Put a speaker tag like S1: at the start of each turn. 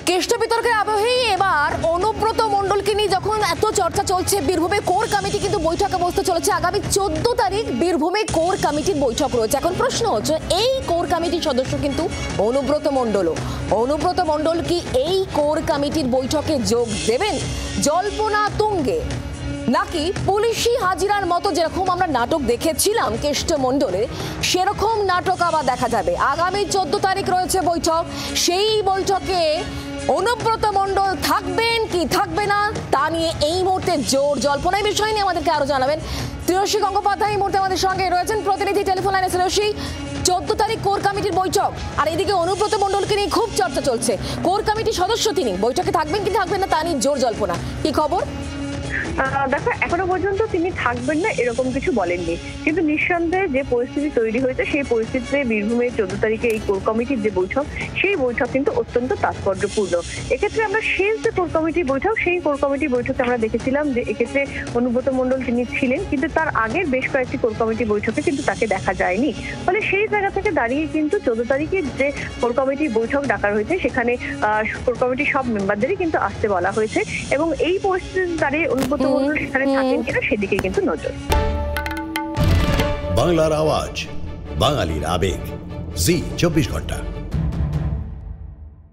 S1: কেষ্ট বিতর্কের আবহেই এবার অনুব্রত মণ্ডলকে নিয়ে যখন এত চর্চা চলছে, বীরভূমে কোর কমিটি কিন্তু বৈঠকে বসতে চলেছে। আগামী 14 তারিখ বীরভূমে কোর কমিটির বৈঠক রয়েছে। এখন প্রশ্ন হচ্ছে, এই কোর কমিটির সদস্য কিন্তু অনুব্রত মণ্ডলও। অনুব্রত মণ্ডল কি এই কোর কমিটির বৈঠকে যোগ দেবেন? জল্পনা তুঙ্গে, নাকি পুলিশি হাজিরার মতো যেরকম আমরা নাটক দেখেছিলাম কেষ্ট মণ্ডলের, সেরকম নাটক আবার দেখা যাবে? আগামী 14 তারিখ রয়েছে বৈঠক। সেই বৈঠকে অনুব্রত মণ্ডল থাকবেন কি থাকবে না তা নিয়ে এই মুহূর্তে জোর জল্পনার বিষয় নিয়ে আমাদেরকে আরো জানাবেন শ্রেয়সী গঙ্গোপাধ্যায়। এই মুহূর্তে আমাদের সঙ্গে রয়েছেন প্রতিনিধি টেলিফোন লাইনে। শ্রেয়সী, 14 তারিখ কোর কমিটির বৈঠক, আর এদিকে অনুব্রত মণ্ডলকে নিয়ে খুব চর্চা চলছে। কোর কমিটির সদস্য তিনি, বৈঠকে থাকবেন কি থাকবেন না তা নিয়ে জোর জল্পনা, কি খবর?
S2: দেখো, এখনো পর্যন্ত তিনি থাকবেন না এরকম কিছু বলেননি, কিন্তু নিঃসন্দেহে যে পরিস্থিতি তৈরি হয়েছে সেই পরিস্থিতিতে বীরভূমে 14 তারিখে এই কোর কমিটির যে বৈঠক, সেই বৈঠক কিন্তু অত্যন্ত তাৎপর্যপূর্ণ। এক্ষেত্রে আমরা শেষ যে কোর কমিটির বৈঠক, সেই কোর কমিটির বৈঠকে আমরা দেখেছিলাম যে এক্ষেত্রে অনুব্রত মণ্ডল তিনি ছিলেন, কিন্তু তার আগের বেশ কয়েকটি কোর কমিটির বৈঠকে কিন্তু তাকে দেখা যায়নি। ফলে সেই জায়গা থেকে দাঁড়িয়ে কিন্তু 14 তারিখে যে কোর কমিটির বৈঠক ডাকা হয়েছে, সেখানে কোর কমিটির সব মেম্বারদেরই কিন্তু আসতে বলা হয়েছে, এবং এই পরিস্থিতিতে দাঁড়িয়ে অনুব্রত মণ্ডল সেখানে থাকেন কিনা সেদিকে কিন্তু নজর।
S3: বাংলার আওয়াজ, বাঙালির আবেগ, জি 24 ঘন্টা।